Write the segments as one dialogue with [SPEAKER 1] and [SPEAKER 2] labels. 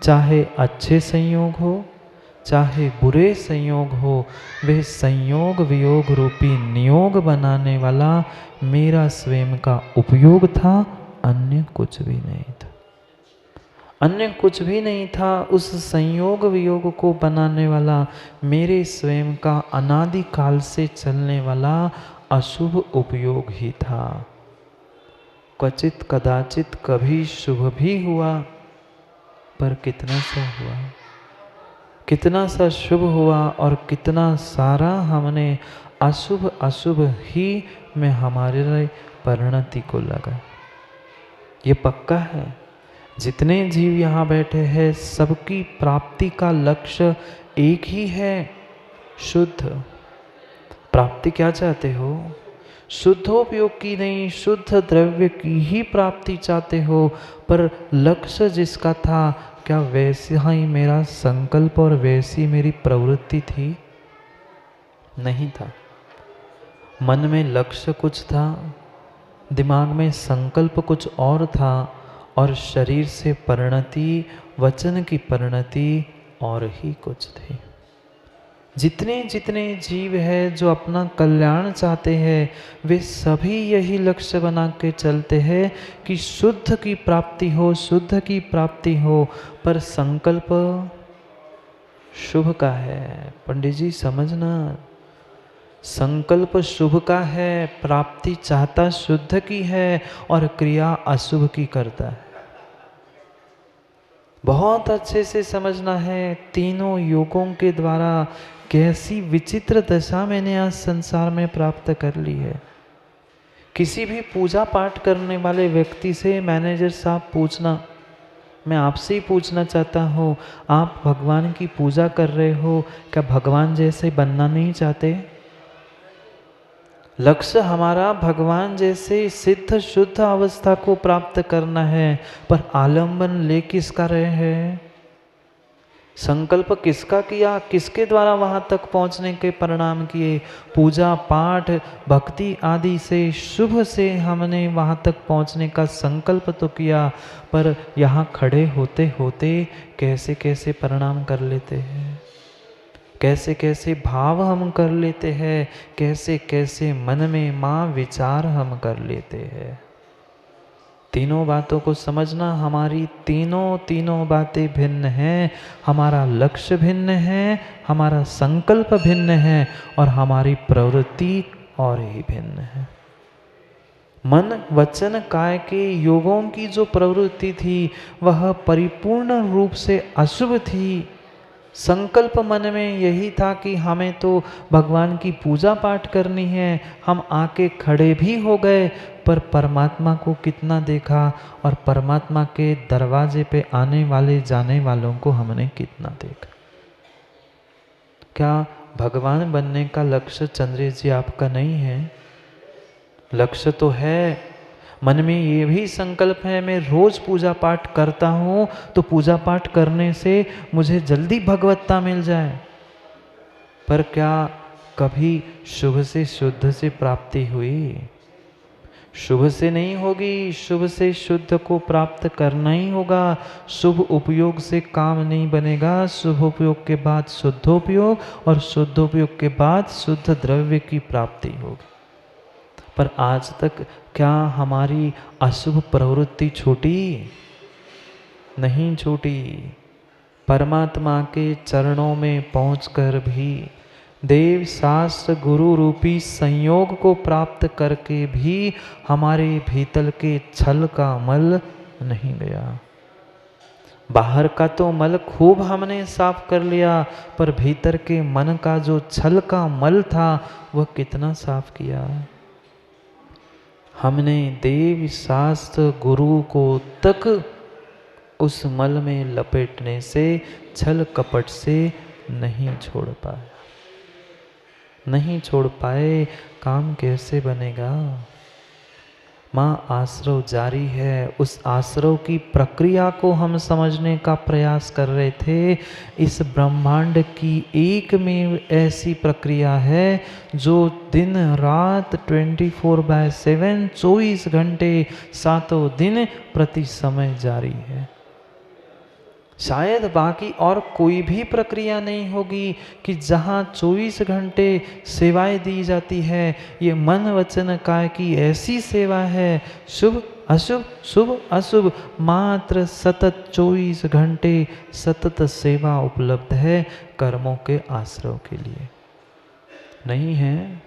[SPEAKER 1] चाहे अच्छे संयोग हो चाहे बुरे संयोग हो, वे संयोग वियोग रूपी नियोग बनाने वाला मेरा स्वयं का उपयोग था, अन्य कुछ भी नहीं था। अन्य कुछ भी नहीं था। उस संयोग वियोग को बनाने वाला मेरे स्वयं का अनादि काल से चलने वाला अशुभ उपयोग ही था। क्वचित कदाचित कभी शुभ भी हुआ, पर कितना सा हुआ, कितना सा शुभ हुआ और कितना सारा हमने अशुभ अशुभ ही में हमारे परिणति को लगा। ये पक्का है। जितने जीव यहाँ बैठे हैं सबकी प्राप्ति का लक्ष्य एक ही है, शुद्ध प्राप्ति। क्या चाहते हो? शुद्धोपयोग की नहीं, शुद्ध द्रव्य की ही प्राप्ति चाहते हो। पर लक्ष्य जिसका था, क्या वैसा ही मेरा संकल्प और वैसी मेरी प्रवृत्ति थी? नहीं था। मन में लक्ष्य कुछ था, दिमाग में संकल्प कुछ और था, और शरीर से परिणति, वचन की परिणति और ही कुछ थी। जितने जितने जीव है जो अपना कल्याण चाहते हैं, वे सभी यही लक्ष्य बना के चलते हैं कि शुद्ध की प्राप्ति हो, शुद्ध की प्राप्ति हो। पर संकल्प शुभ का है। पंडित जी समझना, संकल्प शुभ का है, प्राप्ति चाहता शुद्ध की है और क्रिया अशुभ की करता है। बहुत अच्छे से समझना है। तीनों योगों के द्वारा कैसी विचित्र दशा मैंने आज संसार में प्राप्त कर ली है। किसी भी पूजा पाठ करने वाले व्यक्ति से मैनेजर साहब पूछना, मैं आपसे ही पूछना चाहता हूँ, आप भगवान की पूजा कर रहे हो, क्या भगवान जैसे बनना नहीं चाहते? लक्ष्य हमारा भगवान जैसे सिद्ध शुद्ध अवस्था को प्राप्त करना है, पर आलम्बन ले किसका रहे हैं? संकल्प किसका किया? किसके द्वारा वहां तक पहुंचने के परिणाम किए? पूजा पाठ भक्ति आदि से शुभ से हमने वहां तक पहुंचने का संकल्प तो किया, पर यहाँ खड़े होते होते कैसे कैसे परिणाम कर लेते हैं, कैसे कैसे भाव हम कर लेते हैं, कैसे कैसे मन में माँ विचार हम कर लेते हैं। तीनों बातों को समझना। हमारी तीनों बातें भिन्न हैं। हमारा लक्ष्य भिन्न है, हमारा संकल्प भिन्न है और हमारी प्रवृत्ति और ही भिन्न है। मन वचन काय के योगों की जो प्रवृत्ति थी वह परिपूर्ण रूप से अशुभ थी। संकल्प मन में यही था कि हमें तो भगवान की पूजा पाठ करनी है। हम आके खड़े भी हो गए, पर परमात्मा को कितना देखा और परमात्मा के दरवाजे पे आने वाले जाने वालों को हमने कितना देखा। क्या भगवान बनने का लक्ष्य चंद्रेश जी आपका नहीं है? लक्ष्य तो है। मन में ये भी संकल्प है, मैं रोज पूजा पाठ करता हूँ तो पूजा पाठ करने से मुझे जल्दी भगवत्ता मिल जाए। पर क्या कभी शुभ से शुद्ध से प्राप्ति हुई? शुभ से नहीं होगी, शुभ से शुद्ध को प्राप्त करना ही होगा। शुभ उपयोग से काम नहीं बनेगा। शुभ उपयोग के बाद शुद्धोपयोग और शुद्धोपयोग के बाद शुद्ध द्रव्य की प्राप्ति होगी। पर आज तक क्या हमारी अशुभ प्रवृत्ति छूटी? नहीं छूटी। परमात्मा के चरणों में पहुंचकर भी, देव शास्त्र गुरु रूपी संयोग को प्राप्त करके भी हमारे भीतर के छल का मल नहीं गया। बाहर का तो मल खूब हमने साफ कर लिया, पर भीतर के मन का जो छल का मल था वह कितना साफ किया। हमने देव शास्त्र गुरु को तक उस मल में लपेटने से, छल कपट से नहीं छोड़ पाया। नहीं छोड़ पाए, काम कैसे बनेगा? माँ आश्रव जारी है। उस आश्रव की प्रक्रिया को हम समझने का प्रयास कर रहे थे। इस ब्रह्मांड की एक में ऐसी प्रक्रिया है जो दिन रात 24/7 24 घंटे 7 दिन प्रति समय जारी है। शायद बाकी और कोई भी प्रक्रिया नहीं होगी कि जहाँ 24 घंटे सेवाएं दी जाती है। ये मन वचन काय की ऐसी सेवा है, शुभ अशुभ शुभ अशुभ मात्र सतत 24 घंटे सतत सेवा उपलब्ध है कर्मों के आश्रय के लिए। नहीं है?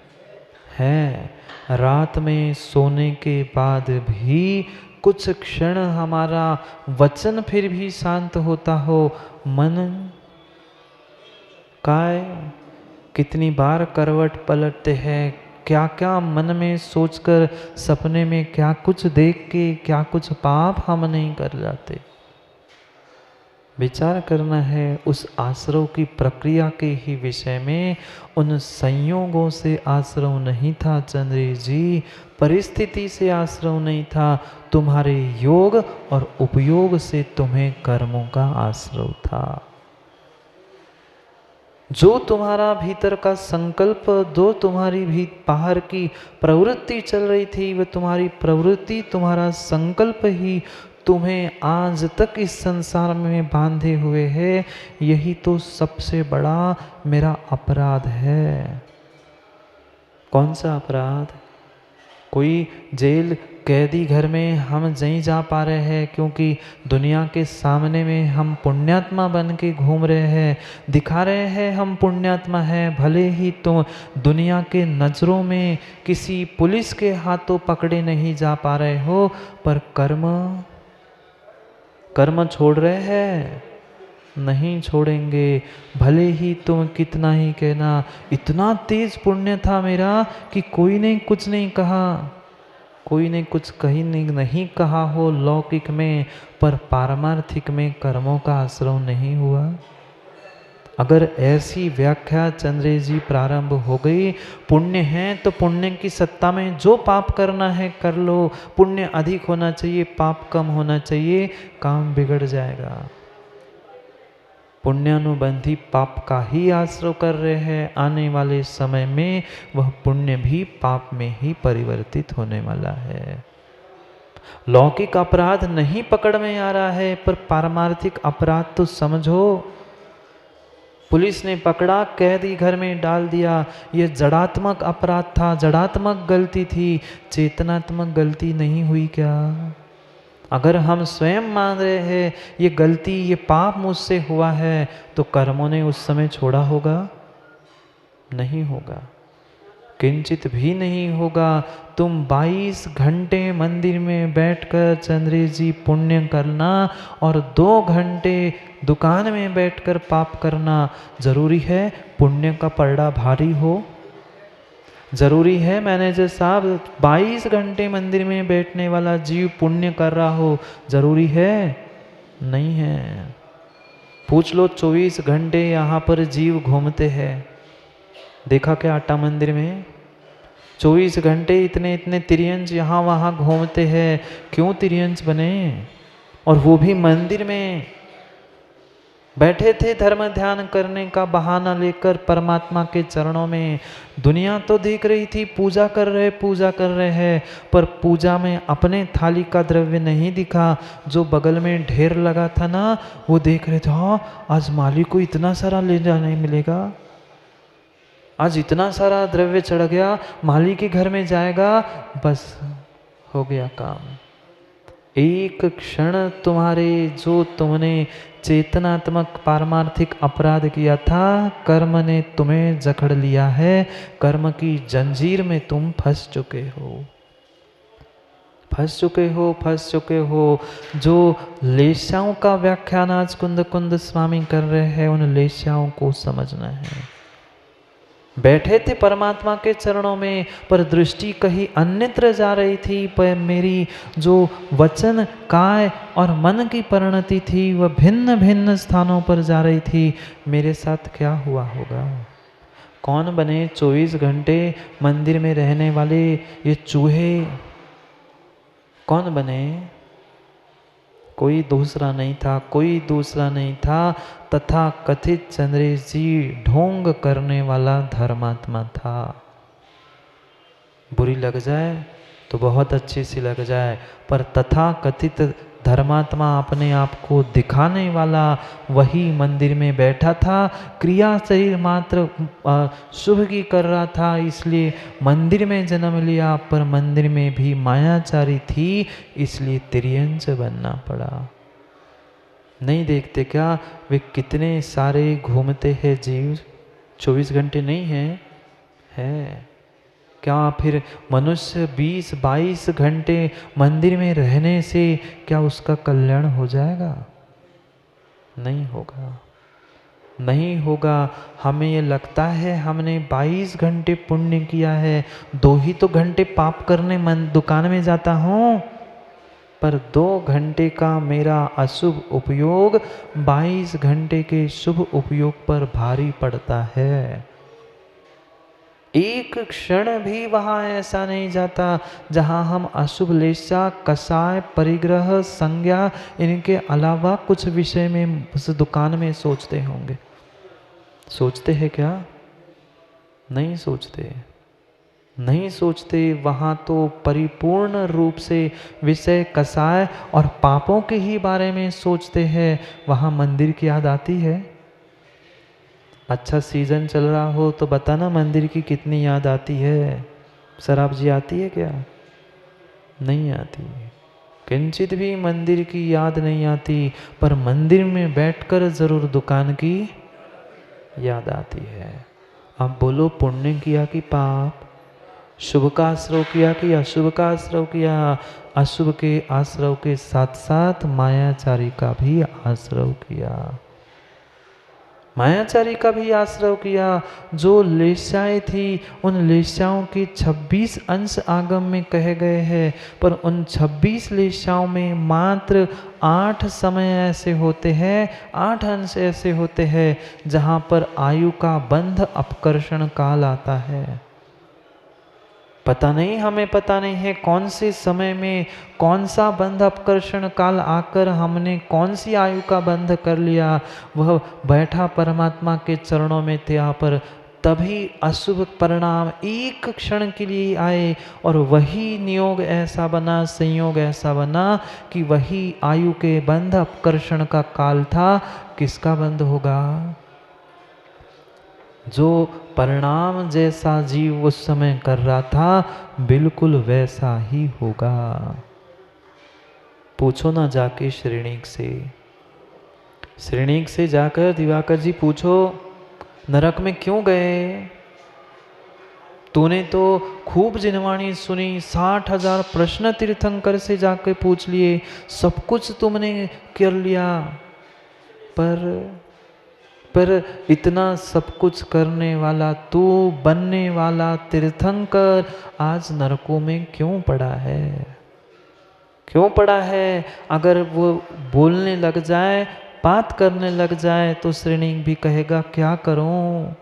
[SPEAKER 1] है। रात में सोने के बाद भी कुछ क्षण हमारा वचन फिर भी शांत होता हो, मन काय कितनी बार करवट पलटते हैं, क्या क्या मन में सोचकर, सपने में क्या कुछ देख के क्या कुछ पाप हम नहीं कर जाते। विचार करना है उस आश्रव की प्रक्रिया के ही विषय में। उन संयोगों से आश्रव नहीं था चंद्र जी, परिस्थिति से आश्रव नहीं था, तुम्हारे योग और उपयोग से तुम्हें कर्मों का आश्रव था। जो तुम्हारा भीतर का संकल्प, जो तुम्हारी भी बाहर की प्रवृत्ति चल रही थी, वह तुम्हारी प्रवृत्ति, तुम्हारा संकल्प ही तुम्हें आज तक इस संसार में बांधे हुए है। यही तो सबसे बड़ा मेरा अपराध है। कौन सा अपराध? कोई जेल कैदी घर में हम नहीं जा पा रहे हैं क्योंकि दुनिया के सामने में हम पुण्यात्मा बन के घूम रहे हैं, दिखा रहे हैं हम पुण्यात्मा हैं। भले ही तुम दुनिया के नज़रों में किसी पुलिस के हाथों पकड़े नहीं जा पा रहे हो, पर कर्म छोड़ रहे हैं? नहीं छोड़ेंगे। भले ही तुम कितना ही कहना इतना तेज पुण्य था मेरा कि कोई ने कुछ नहीं कहा, कोई ने कुछ कहीं नहीं कहा हो लौकिक में, पर पारमार्थिक में कर्मों का आश्रव नहीं हुआ। अगर ऐसी व्याख्या चंद्र जी प्रारंभ हो गई, पुण्य है तो पुण्य की सत्ता में जो पाप करना है कर लो, पुण्य अधिक होना चाहिए पाप कम होना चाहिए, काम बिगड़ जाएगा। पुण्यानुबंधी पाप का ही आश्रय कर रहे हैं, आने वाले समय में वह पुण्य भी पाप में ही परिवर्तित होने वाला है। लौकिक अपराध नहीं पकड़ में आ रहा है, पर पारमार्थिक अपराध तो समझो। पुलिस ने पकड़ा, कैदी घर में डाल दिया, यह जड़ात्मक अपराध था, जड़ात्मक गलती थी, चेतनात्मक गलती नहीं हुई क्या? अगर हम स्वयं मान रहे हैं ये गलती, ये पाप मुझसे हुआ है, तो कर्मों ने उस समय छोड़ा होगा? नहीं होगा, किंचित भी नहीं होगा। तुम 22 घंटे मंदिर में बैठकर चंद्र जी पुण्य करना और 2 घंटे दुकान में बैठकर पाप करना, जरूरी है पुण्य का पलड़ा भारी हो? जरूरी है मैनेजर साहब 22 घंटे मंदिर में बैठने वाला जीव पुण्य कर रहा हो? जरूरी है? नहीं है। पूछ लो 24 घंटे यहाँ पर जीव घूमते हैं, देखा क्या आटा मंदिर में? 24 घंटे इतने इतने तिर्यंच यहाँ वहाँ घूमते हैं। क्यों तिर्यंच बने? और वो भी मंदिर में बैठे थे धर्म ध्यान करने का बहाना लेकर परमात्मा के चरणों में। दुनिया तो देख रही थी पूजा कर रहे हैं, पर पूजा में अपने थाली का द्रव्य नहीं दिखा। जो बगल में ढेर लगा था ना, वो देख रहे थे, हाँ आज मालिक को इतना सारा ले जाने मिलेगा, आज इतना सारा द्रव्य चढ़ गया, मालिक के घर में जाएगा, बस हो गया काम। एक क्षण तुम्हारे जो तुमने चेतनात्मक पारमार्थिक अपराध किया था, कर्म ने तुम्हें जकड़ लिया है। कर्म की जंजीर में तुम फंस चुके हो, फंस चुके हो। जो लेशाओं का व्याख्यान आज कुंद स्वामी कर रहे हैं, उन लेशाओं को समझना है। बैठे थे परमात्मा के चरणों में, पर दृष्टि कहीं अन्यत्र जा रही थी, पर मेरी जो वचन काय और मन की परिणति थी वह भिन्न भिन्न स्थानों पर जा रही थी। मेरे साथ क्या हुआ होगा? कौन बने 24 घंटे मंदिर में रहने वाले ये चूहे? कौन बने? कोई दूसरा नहीं था, तथा कथित चंद्र जी ढोंग करने वाला धर्मात्मा था। बुरी लग जाए तो बहुत अच्छी सी लग जाए, पर तथा कथित धर्मात्मा अपने आप को दिखाने वाला वही मंदिर में बैठा था। क्रिया शरीर मात्र शुभ की कर रहा था, इसलिए मंदिर में जन्म लिया, पर मंदिर में भी मायाचारी थी, इसलिए तिर्यंच बनना पड़ा। नहीं देखते क्या वे कितने सारे घूमते हैं जीव, 24 घंटे नहीं है। क्या फिर मनुष्य 20-22 घंटे मंदिर में रहने से क्या उसका कल्याण हो जाएगा? नहीं होगा, नहीं होगा। हमें ये लगता है हमने 22 घंटे पुण्य किया है, 2 ही तो घंटे पाप करने दुकान में जाता हूँ, पर 2 घंटे का मेरा अशुभ उपयोग 22 घंटे के शुभ उपयोग पर भारी पड़ता है। एक क्षण भी वहाँ ऐसा नहीं जाता जहाँ हम अशुभ लेशा, कषाय, परिग्रह, संज्ञा, इनके अलावा कुछ विषय में उस दुकान में सोचते होंगे। सोचते हैं क्या? नहीं सोचते, नहीं सोचते। वहाँ तो परिपूर्ण रूप से विषय, कषाय और पापों के ही बारे में सोचते हैं। वहाँ मंदिर की याद आती है? अच्छा सीजन चल रहा हो तो बताना मंदिर की कितनी याद आती है। शराब जी आती है क्या? नहीं आती, किंचित भी मंदिर की याद नहीं आती, पर मंदिर में बैठकर जरूर दुकान की याद आती है। अब बोलो पुण्य किया कि पाप, शुभ का आश्रव किया कि अशुभ का आश्रव किया? अशुभ के आश्रव के साथ साथ मायाचारी का भी आश्रव किया, मायाचारी का भी आश्रय किया। जो लेशाएं थी उन लेशाओं के 26 अंश आगम में कहे गए हैं, पर उन 26 लेशाओं में मात्र 8 समय ऐसे होते हैं, 8 अंश ऐसे होते हैं जहाँ पर आयु का बंध अपकर्षण काल आता है। पता नहीं, हमें पता नहीं है कौन से समय में कौन सा बंध अपकर्षण काल आकर हमने कौन सी आयु का बंध कर लिया। वह बैठा परमात्मा के चरणों में थे, यहाँ पर तभी अशुभ परिणाम एक क्षण के लिए आए और वही नियोग ऐसा बना, संयोग ऐसा बना कि वही आयु के बंध अपकर्षण का काल था। किसका बंध होगा? जो परिणाम जैसा जीव उस समय कर रहा था बिल्कुल वैसा ही होगा। पूछो ना जाके श्रेणीक से, श्रेणीक से जाकर दिवाकर जी पूछो नरक में क्यों गए? तूने तो खूब जिनवाणी सुनी, 60,000 प्रश्न तीर्थंकर से जाकर पूछ लिए, सब कुछ तुमने कर लिया, पर इतना सब कुछ करने वाला तू, बनने वाला तीर्थंकर आज नरकों में क्यों पड़ा है? क्यों पड़ा है? अगर वो बोलने लग जाए, बात करने लग जाए तो श्रेणी भी कहेगा क्या करूं,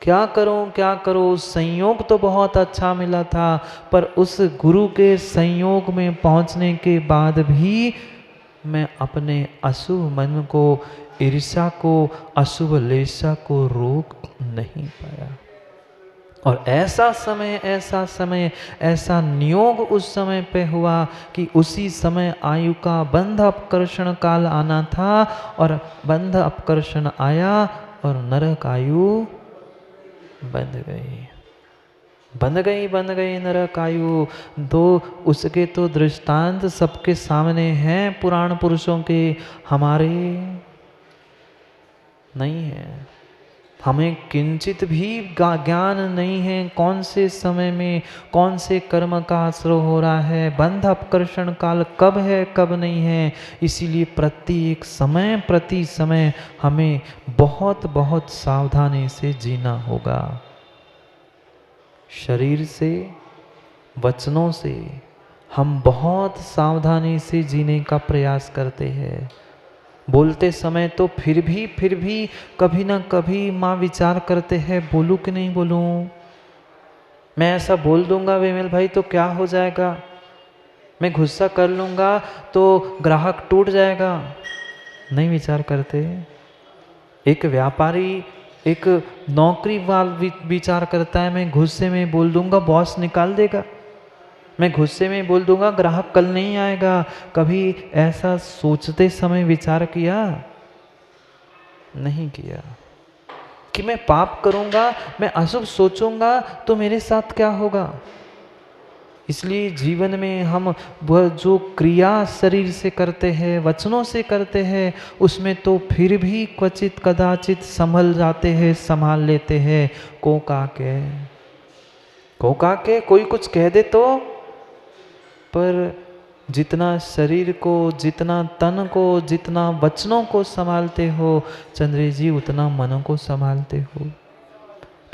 [SPEAKER 1] क्या करूं, क्या करूं। संयोग तो बहुत अच्छा मिला था, पर उस गुरु के संयोग में पहुंचने के बाद भी मैं अपने अशुभ मन को, ईर्ष्या को, अशुभ लेशा को रोक नहीं पाया। और ऐसा समय ऐसा नियोग उस समय पे हुआ कि उसी समय आयु का बंध अपकर्षण काल आना था, और बंध अपकर्षण आया और नरक आयु बंध गई नरक आयु। दो उसके तो दृष्टांत सबके सामने हैं पुराण पुरुषों के, हमारे नहीं है। हमें किंचित भी ज्ञान नहीं है कौन से समय में कौन से कर्म का आश्रय हो रहा है, बंध अपकर्षण काल कब है कब नहीं है। इसीलिए प्रत्येक समय प्रति समय हमें बहुत बहुत सावधानी से जीना होगा। शरीर से, वचनों से हम बहुत सावधानी से जीने का प्रयास करते हैं। बोलते समय तो फिर भी कभी ना कभी माँ विचार करते हैं बोलूं कि नहीं बोलूं। मैं ऐसा बोल दूंगा विमल भाई तो क्या हो जाएगा, मैं गुस्सा कर लूंगा तो ग्राहक टूट जाएगा। नहीं विचार करते। एक व्यापारी, एक नौकरी वाला विचार करता है मैं गुस्से में बोल दूंगा बॉस निकाल देगा, मैं गुस्से में बोल दूंगा ग्राहक कल नहीं आएगा। कभी ऐसा सोचते समय विचार किया? नहीं किया कि मैं पाप करूंगा, मैं अशुभ सोचूंगा तो मेरे साथ क्या होगा। इसलिए जीवन में हम वह जो क्रिया शरीर से करते हैं, वचनों से करते हैं, उसमें तो फिर भी क्वचित कदाचित संभल जाते हैं, संभाल लेते हैं। को का के कोई कुछ कह दे तो, पर जितना शरीर को, जितना तन को, जितना वचनों को संभालते हो चंद्री जी, उतना मन को संभालते हो।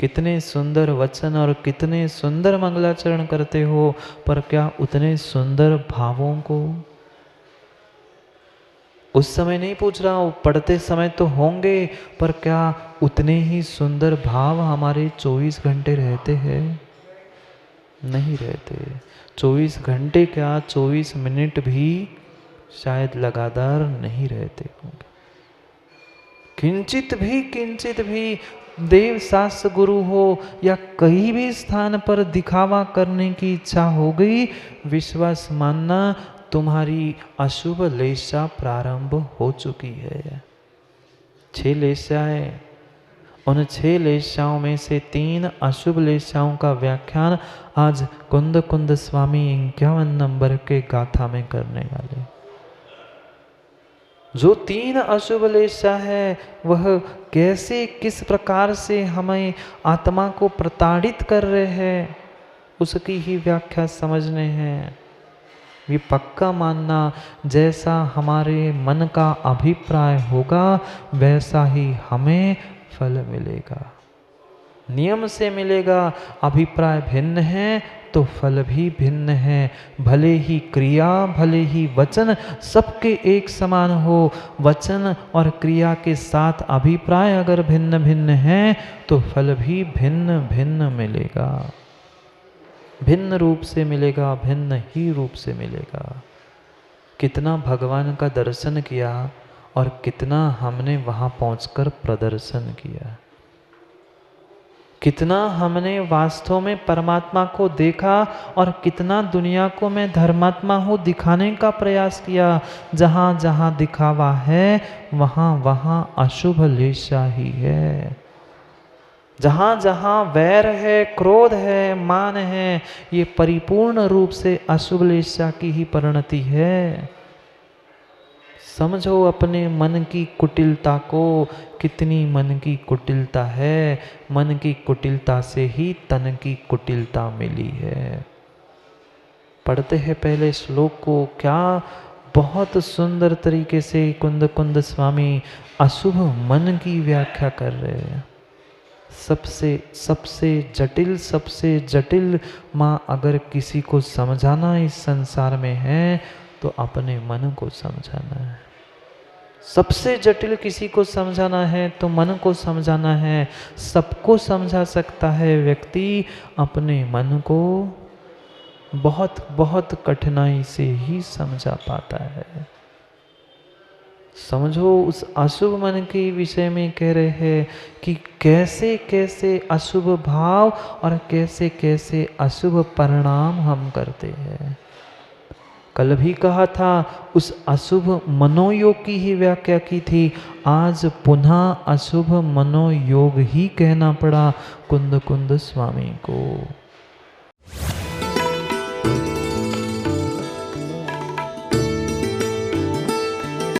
[SPEAKER 1] कितने सुंदर वचन और कितने सुंदर मंगलाचरण करते हो, पर क्या उतने सुंदर भावों को? उस समय नहीं पूछ रहा हूँ, पढ़ते समय तो होंगे, पर क्या उतने ही सुंदर भाव हमारे 24 घंटे रहते हैं? नहीं रहते। 24 घंटे क्या, 24 मिनट भी शायद लगातार नहीं रहते होंगे। किंचित भी देव शास्त्र गुरु हो या कहीं भी स्थान पर दिखावा करने की इच्छा हो गई, विश्वास मानना तुम्हारी अशुभ लेशा प्रारंभ हो चुकी है। 6 लेशाएं, उन 6 लेशाओं में से 3 अशुभ लेशाओं का व्याख्यान आज कुंद कुंद स्वामी 51 नंबर के गाथा में करने वाले। जो 3 अशुभ लेशा है वह कैसे, किस प्रकार से हमें आत्मा को प्रताड़ित कर रहे हैं, उसकी ही व्याख्या समझने हैं। ये पक्का मानना, जैसा हमारे मन का अभिप्राय होगा वैसा ही हमें फल मिलेगा, नियम से मिलेगा। अभिप्राय भिन्न है तो फल भी भिन्न है। भले ही क्रिया, भले ही वचन सबके एक समान हो, वचन और क्रिया के साथ अभिप्राय अगर भिन्न भिन्न है तो फल भी भिन्न भिन्न मिलेगा, भिन्न रूप से मिलेगा, भिन्न ही रूप से मिलेगा। कितना भगवान का दर्शन किया और कितना हमने वहाँ पहुँचकर प्रदर्शन किया, कितना हमने वास्तव में परमात्मा को देखा और कितना दुनिया को मैं धर्मात्मा हूँ दिखाने का प्रयास किया। जहाँ जहाँ दिखावा है वहाँ वहाँ अशुभ लेशा ही है। जहाँ जहाँ वैर है, क्रोध है, मान है, ये परिपूर्ण रूप से अशुभ लेशा की ही परिणति है। समझो अपने मन की कुटिलता को, कितनी मन की कुटिलता है। मन की कुटिलता से ही तन की कुटिलता मिली है। पढ़ते हैं पहले श्लोक को, क्या बहुत सुंदर तरीके से कुंद कुंद स्वामी अशुभ मन की व्याख्या कर रहे हैं। सबसे जटिल माँ अगर किसी को समझाना इस संसार में है तो अपने मन को समझाना है। सबसे जटिल किसी को समझाना है तो मन को समझाना है। सबको समझा सकता है व्यक्ति, अपने मन को बहुत बहुत कठिनाई से ही समझा पाता है। समझो, उस अशुभ मन के विषय में कह रहे हैं कि कैसे कैसे अशुभ भाव और कैसे कैसे अशुभ परिणाम हम करते हैं। कल भी कहा था, उस अशुभ मनोयोग की ही व्याख्या की थी। आज पुनः अशुभ मनोयोग ही कहना पड़ा कुंद कुंद स्वामी को।